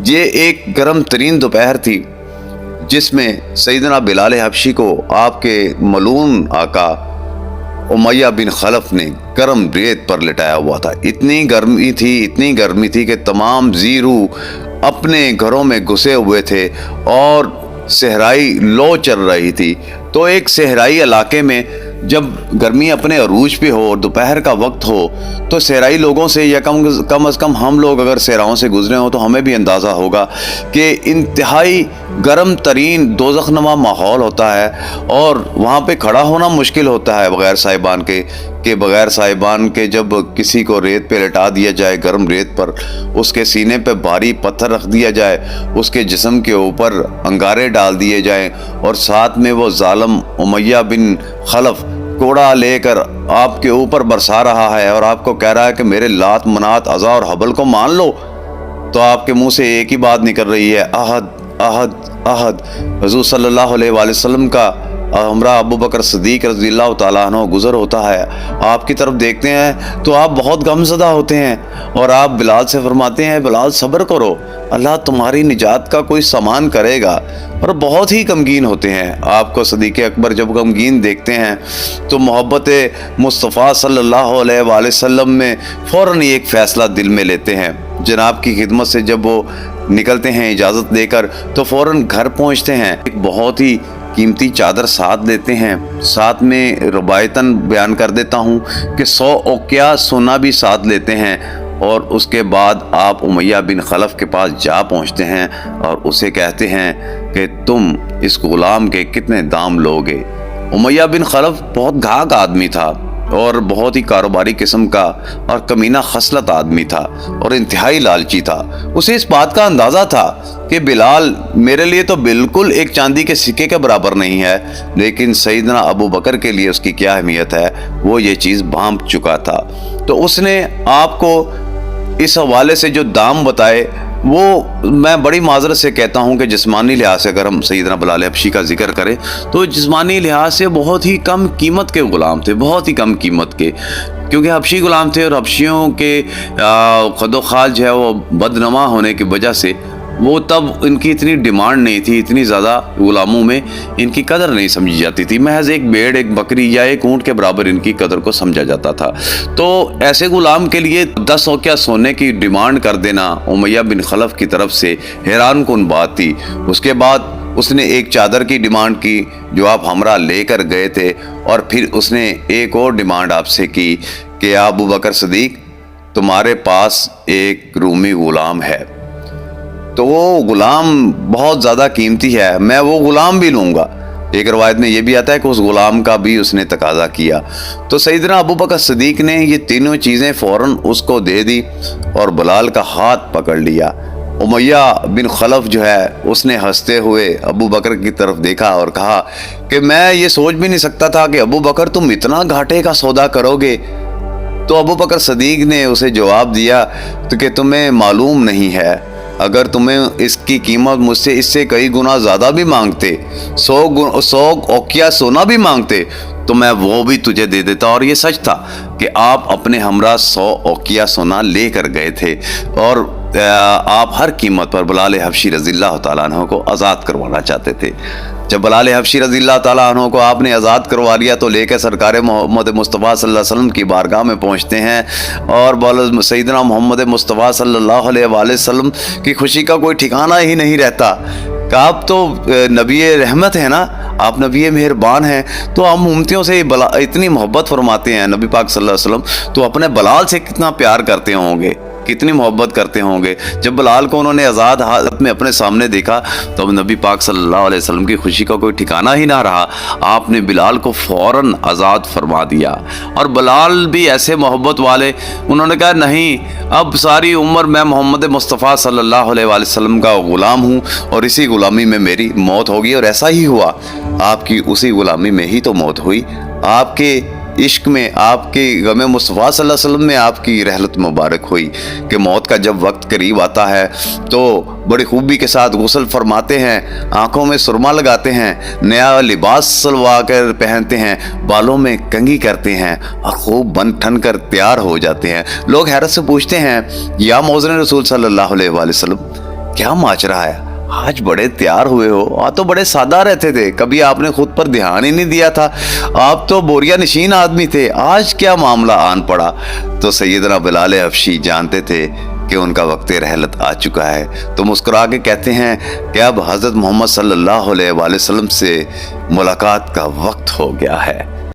یہ ایک گرم ترین دوپہر تھی جس میں سیدنا بلال حبشی کو آپ کے ملعون آقا امیہ بن خلف نے گرم ریت پر لٹایا ہوا تھا۔ اتنی گرمی تھی کہ تمام زیرو اپنے گھروں میں گھسے ہوئے تھے اور صحرائی لو چل رہی تھی۔ تو ایک صحرائی علاقے میں جب گرمی اپنے عروج پہ ہو اور دوپہر کا وقت ہو تو صحرائی لوگوں سے یا کم از کم ہم لوگ اگر صحراؤں سے گزرے ہوں تو ہمیں بھی اندازہ ہوگا کہ انتہائی گرم ترین دوزخ نما ماحول ہوتا ہے اور وہاں پہ کھڑا ہونا مشکل ہوتا ہے بغیر صاحبان کے جب کسی کو ریت پہ لٹا دیا جائے، گرم ریت پر اس کے سینے پہ بھاری پتھر رکھ دیا جائے، اس کے جسم کے اوپر انگارے ڈال دیے جائیں اور ساتھ میں وہ ظالم امیہ بن خلف کوڑا لے کر آپ کے اوپر برسا رہا ہے اور آپ کو کہہ رہا ہے کہ میرے لات منات عزا اور حبل کو مان لو، تو آپ کے منہ سے ایک ہی بات نکل رہی ہے، احد احد احد۔ حضور صلی اللہ علیہ وآلہ وسلم کا ہمراہ ابو بکر صدیق رضی اللہ تعالیٰ عنہ گزر ہوتا ہے، آپ کی طرف دیکھتے ہیں تو آپ بہت غم زدہ ہوتے ہیں اور آپ بلال سے فرماتے ہیں بلال صبر کرو، اللہ تمہاری نجات کا کوئی سامان کرے گا، اور بہت ہی غمگین ہوتے ہیں۔ آپ کو صدیق اکبر جب غمگین دیکھتے ہیں تو محبت مصطفیٰ صلی اللہ علیہ وآلہ وسلم میں فوراً ایک فیصلہ دل میں لیتے ہیں۔ جناب کی خدمت سے جب وہ نکلتے ہیں اجازت دے کر تو فوراً گھر پہنچتے ہیں، ایک بہت ہی قیمتی چادر ساتھ لیتے ہیں، ساتھ میں روایتاً بیان کر دیتا ہوں کہ 100 اوقیہ سونا بھی ساتھ لیتے ہیں، اور اس کے بعد آپ امیہ بن خلف کے پاس جا پہنچتے ہیں اور اسے کہتے ہیں کہ تم اس غلام کے کتنے دام لوگے۔ امیہ بن خلف بہت گھاگ آدمی تھا اور بہت ہی کاروباری قسم کا اور کمینہ خصلت آدمی تھا اور انتہائی لالچی تھا۔ اسے اس بات کا اندازہ تھا کہ بلال میرے لیے تو بالکل ایک چاندی کے سکے کے برابر نہیں ہے، لیکن سیدنا ابو بکر کے لیے اس کی کیا اہمیت ہے وہ یہ چیز بھانپ چکا تھا۔ تو اس نے آپ کو اس حوالے سے جو دام بتائے وہ میں بڑی معذرت سے کہتا ہوں کہ جسمانی لحاظ سے اگر ہم سیدنا بلال حبشی کا ذکر کریں تو جسمانی لحاظ سے بہت ہی کم قیمت کے غلام تھے، بہت ہی کم قیمت کے، کیونکہ حبشی غلام تھے اور حبشیوں کے خد و خال جو ہے وہ بدنما ہونے کی وجہ سے وہ تب ان کی اتنی ڈیمانڈ نہیں تھی، اتنی زیادہ غلاموں میں ان کی قدر نہیں سمجھی جاتی تھی، محض ایک بھیڑ، ایک بکری یا ایک اونٹ کے برابر ان کی قدر کو سمجھا جاتا تھا۔ تو ایسے غلام کے لیے 10 اوقیہ سونے کی ڈیمانڈ کر دینا امیہ بن خلف کی طرف سے حیران کن بات تھی۔ اس کے بعد اس نے ایک چادر کی ڈیمانڈ کی جو آپ ہمراہ لے کر گئے تھے، اور پھر اس نے ایک اور ڈیمانڈ آپ سے کی کہ ابو بکر صدیق تمہارے پاس ایک رومی غلام ہے، تو وہ غلام بہت زیادہ قیمتی ہے، میں وہ غلام بھی لوں گا۔ ایک روایت میں یہ بھی آتا ہے کہ اس غلام کا بھی اس نے تقاضا کیا۔ تو سیدنا ابو بکر صدیق نے یہ تینوں چیزیں فوراً اس کو دے دی اور بلال کا ہاتھ پکڑ لیا۔ امیہ بن خلف جو ہے اس نے ہنستے ہوئے ابو بکر کی طرف دیکھا اور کہا کہ میں یہ سوچ بھی نہیں سکتا تھا کہ ابو بکر تم اتنا گھاٹے کا سودا کرو گے۔ تو ابو بکر صدیق نے اسے جواب دیا تو کہ تمہیں معلوم نہیں ہے، اگر تمہیں اس کی قیمت مجھ سے اس سے کئی گنا زیادہ بھی مانگتے، 100 اوقیہ سونا بھی مانگتے تو میں وہ بھی تجھے دے دیتا۔ اور یہ سچ تھا کہ آپ اپنے ہمراہ 100 اوقیہ سونا لے کر گئے تھے اور آپ ہر قیمت پر بلال حبشی رضی اللہ تعالیٰ عنہ کو آزاد کروانا چاہتے تھے۔ جب بلال حبشی رضی اللہ تعالیٰ عنہ کو آپ نے آزاد کروا لیا تو لے کے سرکار محمد مصطفیٰ صلی اللہ علیہ وسلم کی بارگاہ میں پہنچتے ہیں اور سیدنا محمد مصطفیٰ صلی اللہ علیہ وآلہ وسلم کی خوشی کا کوئی ٹھکانہ ہی نہیں رہتا کہ آپ تو نبی رحمت ہیں نا، آپ نبی مہربان ہیں، تو ہم امتیوں سے اتنی محبت فرماتے ہیں نبی پاک صلی اللہ علیہ وسلم، تو اپنے بلال سے کتنا پیار کرتے ہوں گے، کتنی محبت کرتے ہوں گے۔ جب بلال کو انہوں نے آزاد حالت میں اپنے سامنے دیکھا تو نبی پاک صلی اللہ علیہ وسلم کی خوشی کا کوئی ٹھکانہ ہی نہ رہا، آپ نے بلال کو فوراً آزاد فرما دیا۔ اور بلال بھی ایسے محبت والے، انہوں نے کہا نہیں، اب ساری عمر میں محمد مصطفیٰ صلی اللہ علیہ وآلہ وسلم کا غلام ہوں اور اسی غلامی میں میری موت ہوگی، اور ایسا ہی ہوا، آپ کی اسی غلامی میں ہی تو موت ہوئی، آپ کے عشق میں، آپ کے غم مصطفیٰ صلی اللہ علیہ وسلم میں آپ کی رحلت مبارک ہوئی کہ موت کا جب وقت قریب آتا ہے تو بڑی خوبی کے ساتھ غسل فرماتے ہیں، آنکھوں میں سرما لگاتے ہیں، نیا لباس سلوا کر پہنتے ہیں، بالوں میں کنگھی کرتے ہیں اور خوب بن ٹھن کر تیار ہو جاتے ہیں۔ لوگ حیرت سے پوچھتے ہیں یا موزن رسول صلی اللہ علیہ وآلہ وسلم کیا ماجرا ہے؟ آج بڑے تیار ہوئے ہو، آپ تو بڑے سادہ رہتے تھے، کبھی آپ نے خود پر دھیان ہی نہیں دیا تھا، آپ تو بوریا نشین آدمی تھے، آج کیا معاملہ آن پڑا؟ تو سیدنا بلال حبشی جانتے تھے کہ ان کا وقت رحلت آ چکا ہے، تو مسکرا کے کہتے ہیں کہ اب حضرت محمد صلی اللہ علیہ وآلہ وسلم سے ملاقات کا وقت ہو گیا ہے۔